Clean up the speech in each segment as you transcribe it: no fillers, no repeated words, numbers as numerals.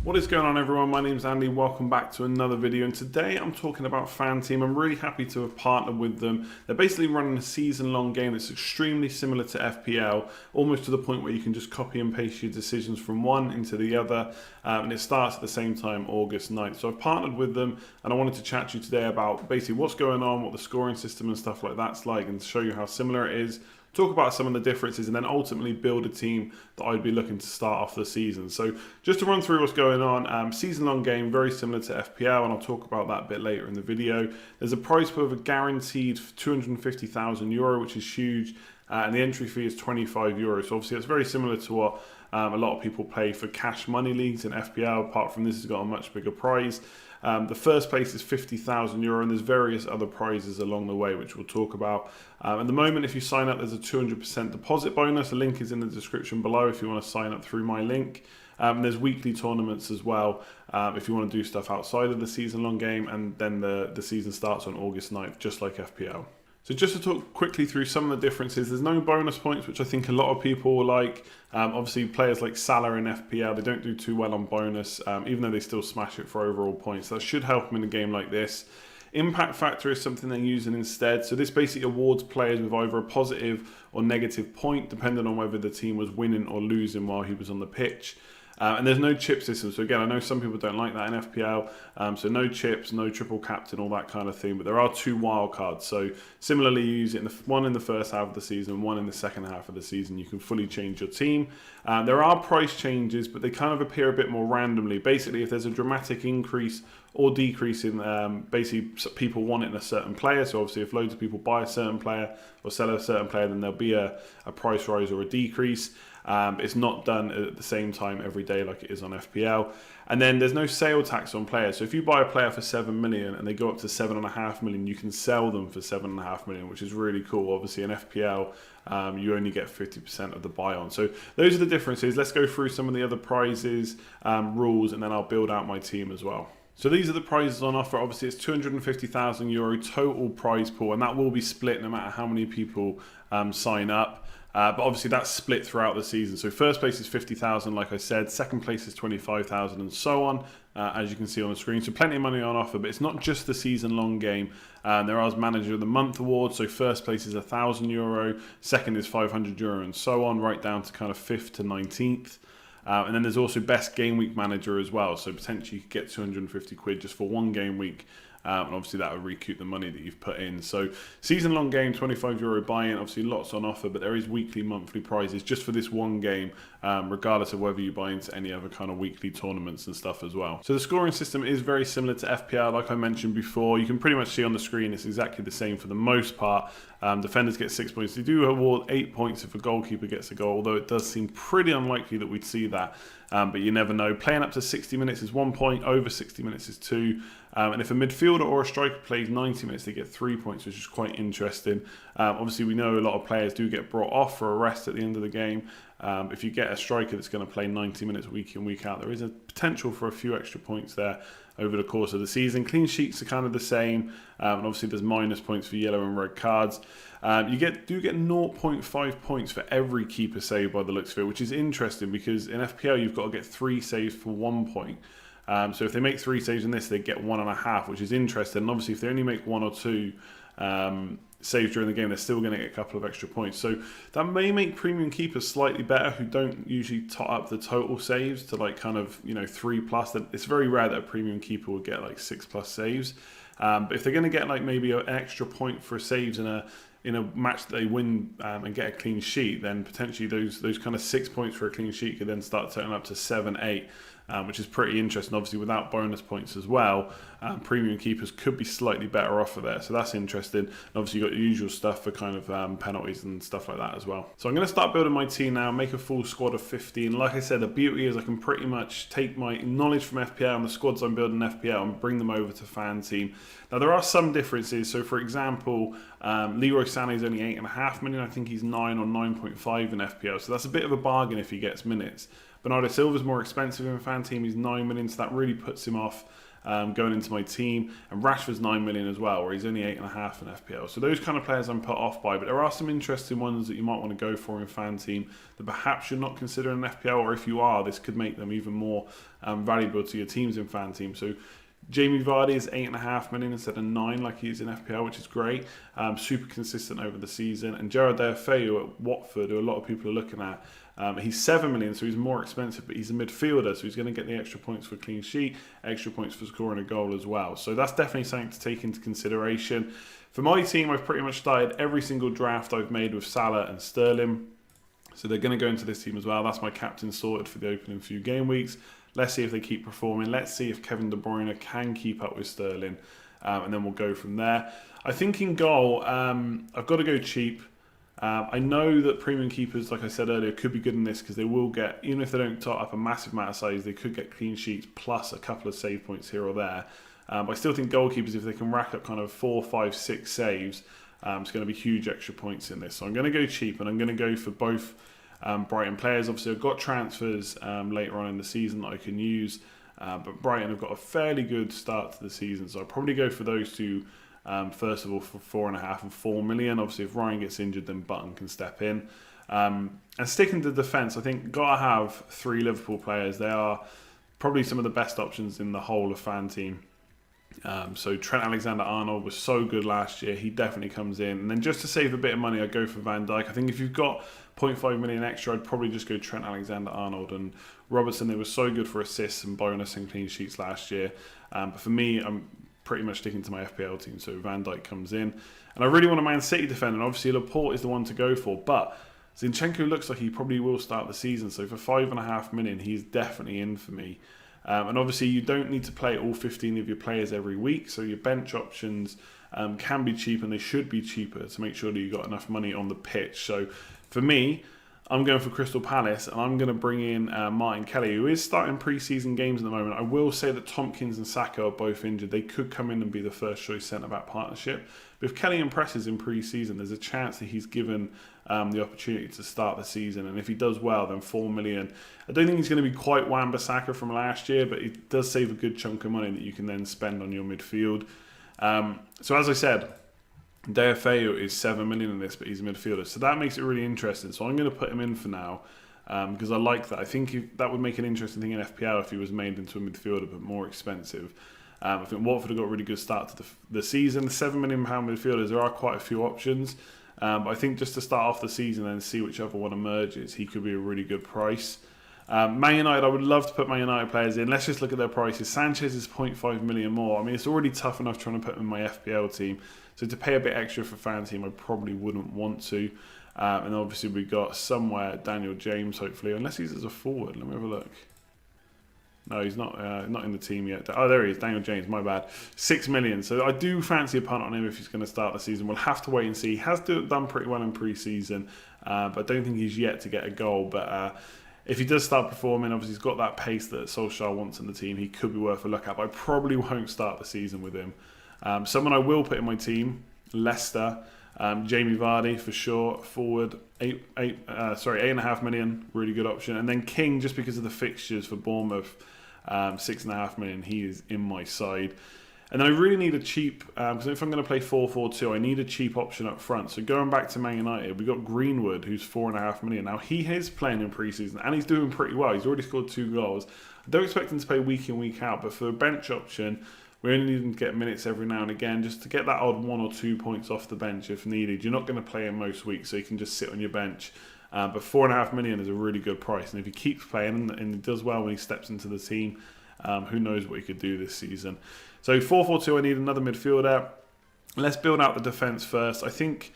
What is going on, everyone? My name's Andy. Welcome back to another video, and today I'm talking about Fanteam. I'm really happy to have partnered with them. They're basically running a season-long game that's extremely similar to FPL, almost to the point where you can just copy and paste your decisions from one into the other, and it starts at the same time, August 9th. So I've partnered with them, and I wanted to chat to you today about basically what's going on, what the scoring system and stuff like that's like, and show you how similar it is. Talk about some of the differences, and then ultimately build a team that I'd be looking to start off the season. So just to run through what's going on, season-long game, very similar to FPL, and I'll talk about that a bit later in the video. There's a prize pool of a guaranteed €250,000, which is huge, and the entry fee is €25. So obviously it's very similar to what a lot of people play for cash money leagues in FPL. Apart from this, it's got a much bigger prize. The first place is €50,000, and there's various other prizes along the way, which we'll talk about. At the moment, if you sign up, there's a 200% deposit bonus. The link is in the description below if you want to sign up through my link. There's weekly tournaments as well if you want to do stuff outside of the season-long game, and then the season starts on August 9th, just like FPL. So just to talk quickly through some of the differences, there's no bonus points, which I think a lot of people like. Obviously, players like Salah in FPL, they don't do too well on bonus, even though they still smash it for overall points. That should help them in a game like this. Impact factor is something they're using instead. So this basically awards players with either a positive or negative point, depending on whether the team was winning or losing while he was on the pitch. And there's no chip system. So again, I know some people don't like that in FPL. So no chips, no triple captain, all that kind of thing. But there are 2 wild cards. So similarly, you use it one in the first half of the season, one in the second half of the season. You can fully change your team. There are price changes, but they kind of appear a bit more randomly. Basically, if there's a dramatic increase or decrease in basically people wanting a certain player. So obviously if loads of people buy a certain player or sell a certain player, then there'll be a price rise or a decrease. It's not done at the same time every day like it is on FPL. And then there's no sale tax on players. So if you buy a player for 7 million and they go up to 7.5 million, you can sell them for 7.5 million, which is really cool. Obviously in FPL, you only get 50% of the buy on. So those are the differences. Let's go through some of the other prizes, rules, and then I'll build out my team as well. So these are the prizes on offer. Obviously, it's €250,000 total prize pool, and that will be split no matter how many people sign up. But obviously, that's split throughout the season. So first place is 50,000, like I said. Second place is 25,000, and so on, as you can see on the screen. So plenty of money on offer, but it's not just the season-long game. There are Manager of the Month awards. So first place is €1,000, second is €500, and so on, right down to kind of 5th to 19th. And then there's also Best Game Week Manager as well. So potentially you could get 250 quid just for one game week. And obviously that would recoup the money that you've put in. So season-long game, €25 buy-in. Obviously lots on offer, but there is weekly, monthly prizes just for this one game, regardless of whether you buy into any other kind of weekly tournaments and stuff as well. So the scoring system is very similar to FPL, like I mentioned before. You can pretty much see on the screen it's exactly the same for the most part. Defenders get 6 points. They do award 8 points if a goalkeeper gets a goal, although it does seem pretty unlikely that we'd see that. But you never know. Playing up to 60 minutes is 1 point, over 60 minutes is 2. And if a midfielder or a striker plays 90 minutes, they get 3 points, which is quite interesting. Obviously, we know a lot of players do get brought off for a rest at the end of the game. If you get a striker that's going to play 90 minutes week in, week out, there is a potential for a few extra points there over the course of the season. Clean sheets are kind of the same, and obviously there's minus points for yellow and red cards. You do get 0.5 points for every keeper save by the looks of it, which is interesting because in FPL you've got to get 3 saves for 1 point. So if they make 3 saves in this, they get 1.5, which is interesting. And obviously if they only make 1 or 2 saves during the game, they're still going to get a couple of extra points. So that may make premium keepers slightly better who don't usually tot up the total saves to like kind of, 3+. It's very rare that a premium keeper would get like 6+ saves. But if they're going to get like maybe an extra point for saves in a match that they win and get a clean sheet, then potentially those kind of 6 points for a clean sheet could then start turning up to 7, 8. Which is pretty interesting. Obviously, without bonus points as well, premium keepers could be slightly better off of there. So that's interesting. And obviously, you've got the usual stuff for kind of penalties and stuff like that as well. So I'm going to start building my team now, make a full squad of 15. Like I said, the beauty is I can pretty much take my knowledge from FPL and the squads I'm building in FPL and bring them over to Fanteam. Now, there are some differences. So, for example, Leroy Sané is only 8.5 million. I think he's 9 or 9.5 in FPL. So that's a bit of a bargain if he gets minutes. Bernardo Silva's more expensive in Fanteam. He's 9 million, so that really puts him off going into my team, and Rashford's 9 million as well, where he's only 8.5 in FPL. So those kind of players I'm put off by, but there are some interesting ones that you might want to go for in Fanteam that perhaps you're not considering FPL, or if you are, this could make them even more valuable to your teams in Fanteam. So Jamie Vardy is 8.5 million instead of 9 like he is in FPL, which is great. Super consistent over the season. And Gerard Deulofeu at Watford, who a lot of people are looking at, he's 7 million, so he's more expensive, but he's a midfielder, so he's going to get the extra points for clean sheet, extra points for scoring a goal as well. So that's definitely something to take into consideration. For my team, I've pretty much started every single draft I've made with Salah and Sterling. So they're going to go into this team as well. That's my captain sorted for the opening few game weeks. Let's see if they keep performing. Let's see if Kevin De Bruyne can keep up with Sterling. And then we'll go from there. I think in goal, I've got to go cheap. I know that premium keepers, like I said earlier, could be good in this because they will get, even if they don't top up a massive amount of saves, they could get clean sheets plus a couple of save points here or there. But I still think goalkeepers, if they can rack up kind of 4, 5, 6 saves, it's going to be huge extra points in this. So I'm going to go cheap, and I'm going to go for both Brighton players. Obviously, I've got transfers later on in the season that I can use, but Brighton have got a fairly good start to the season, so I'll probably go for those two first of all for 4.5 and 4 million. Obviously, if Ryan gets injured, then Button can step in. And sticking to defence, I think got to have 3 Liverpool players. They are probably some of the best options in the whole of Fanteam. So Trent Alexander-Arnold was so good last year. He definitely comes in. And then just to save a bit of money, I'd go for Van Dijk. I think if you've got 0.5 million extra, I'd probably just go Trent Alexander-Arnold. And Robertson, they were so good for assists and bonus and clean sheets last year. But for me, I'm pretty much sticking to my FPL team. So Van Dijk comes in. And I really want a Man City defender. And obviously, Laporte is the one to go for. But Zinchenko looks like he probably will start the season. So for 5.5 million, he's definitely in for me. And obviously, you don't need to play all 15 of your players every week, so your bench options can be cheap, and they should be cheaper to make sure that you've got enough money on the pitch. So for me, I'm going for Crystal Palace, and I'm going to bring in Martin Kelly, who is starting pre-season games at the moment. I will say that Tompkins and Saka are both injured. They could come in and be the first choice centre-back partnership. But if Kelly impresses in pre-season, there's a chance that he's given the opportunity to start the season. And if he does well, then 4 million. I don't think he's going to be quite Wan-Bissaka from last year, but it does save a good chunk of money that you can then spend on your midfield. So as I said, Deulofeu is 7 million in this, but he's a midfielder. So that makes it really interesting. So I'm going to put him in for now because I like that. I think that would make an interesting thing in FPL if he was made into a midfielder, but more expensive. I think Watford have got a really good start to the season. The £7 million midfielders, there are quite a few options. But I think just to start off the season and see whichever one emerges, he could be a really good price. Man United, I would love to put Man United players in. Let's just look at their prices. Sanchez is 0.5 million more. I mean, it's already tough enough trying to put him in my FPL team. So to pay a bit extra for Fanteam, I probably wouldn't want to. And obviously we got somewhere Daniel James, hopefully, unless he's as a forward. Let me have a look. No, he's not in the team yet. Oh, there he is, Daniel James, my bad. 6 million. So I do fancy a punt on him if he's going to start the season. We'll have to wait and see. He has done pretty well in pre-season, but I don't think he's yet to get a goal. But if he does start performing, obviously he's got that pace that Solskjaer wants in the team. He could be worth a look at, but I probably won't start the season with him. Someone I will put in my team, Leicester. Jamie Vardy for sure, forward, 8.5 million, really good option. And then King, just because of the fixtures for Bournemouth, 6.5 million, he is in my side. And then I really need a cheap, because if I'm going to play 4-4-2, I need a cheap option up front. So going back to Man United, we've got Greenwood, who's 4.5 million. Now, he is playing in pre-season, and he's doing pretty well. He's already scored 2 goals. I don't expect him to play week in, week out, but for a bench option, we only need him to get minutes every now and again, just to get that odd 1 or 2 points off the bench if needed. You're not going to play him most weeks, so you can just sit on your bench. But 4.5 million is a really good price, and if he keeps playing and he does well when he steps into the team, who knows what he could do this season. So 4-4-2, I need another midfielder. Let's build out the defence first. I think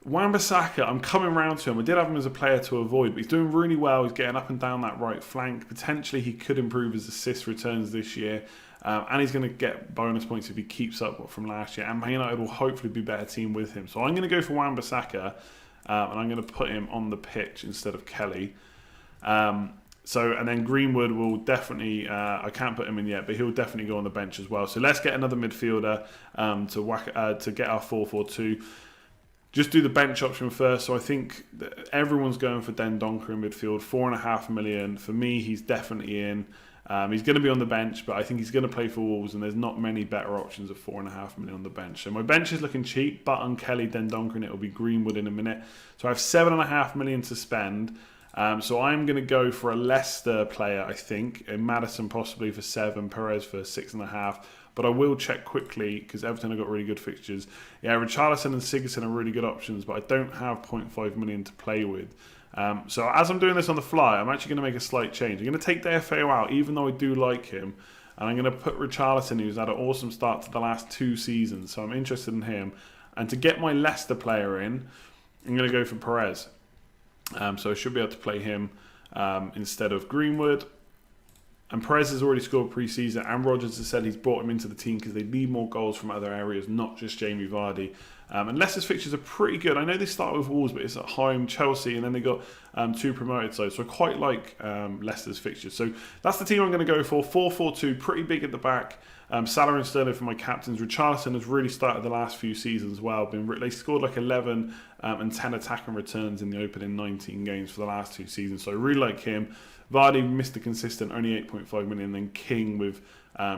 Wan-Bissaka, I'm coming round to him. I did have him as a player to avoid, but he's doing really well. He's getting up and down that right flank. Potentially he could improve his assist returns this year. And he's going to get bonus points if he keeps up from last year. And Man United will hopefully be a better team with him. So I'm going to go for Wan-Bissaka, and I'm going to put him on the pitch instead of Kelly. And then Greenwood will definitely, I can't put him in yet, but he'll definitely go on the bench as well. So let's get another midfielder to get our 4-4-2. Just do the bench option first. So I think that everyone's going for Dendoncker in midfield, 4.5 million. For me, he's definitely in. He's going to be on the bench, but I think he's going to play for Wolves, and there's not many better options of 4.5 million on the bench. So my bench is looking cheap. Button, Kelly, Dendoncker, and it will be Greenwood in a minute. So I have 7.5 million to spend. So I'm going to go for a Leicester player, I think, and Maddison possibly for 7, Perez for 6.5. But I will check quickly because Everton have got really good fixtures. Yeah, Richarlison and Sigurdsson are really good options, but I don't have 0.5 million to play with. So as I'm doing this on the fly, I'm actually going to make a slight change. I'm going to take Deulofeu out, even though I do like him, and I'm going to put Richarlison, who's had an awesome start to the last 2 seasons. So I'm interested in him. And to get my Leicester player in, I'm going to go for Perez. So I should be able to play him instead of Greenwood. And Perez has already scored pre-season, and Rodgers has said he's brought him into the team because they need more goals from other areas, not just Jamie Vardy. And Leicester's fixtures are pretty good. I know they start with Wolves, but it's at home, Chelsea, and then they got 2 promoted sides. So I quite like Leicester's fixtures. So that's the team I'm going to go for. 4-4-2, pretty big at the back. Salah and Sterling for my captains. Richarlison has really started the last few seasons as well. They scored like 11 and 10 attacking returns in the opening 19 games for the last 2 seasons. So I really like him. Vardy, Mr. Consistent, only 8.5 million. Then King with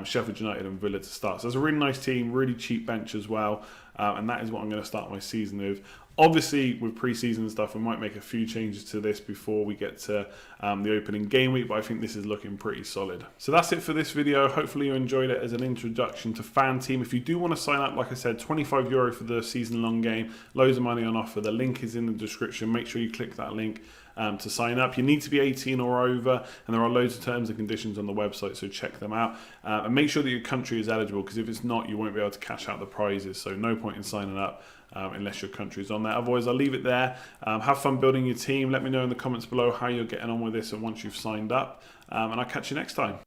Sheffield United and Villa to start. So it's a really nice team, really cheap bench as well. And that is what I'm going to start my season with. Obviously, with pre-season and stuff, we might make a few changes to this before we get to the opening game week, but I think this is looking pretty solid. So that's it for this video. Hopefully you enjoyed it as an introduction to Fanteam. If you do want to sign up, like I said, €25 for the season-long game, loads of money on offer. The link is in the description. Make sure you click that link to sign up. You need to be 18 or over, and there are loads of terms and conditions on the website, so check them out. And make sure that your country is eligible, because if it's not, you won't be able to cash out the prizes, so no point in signing up unless your country is on there. Otherwise, I'll leave it there. Have fun building your team. Let me know in the comments below how you're getting on with this and once you've signed up, and I'll catch you next time.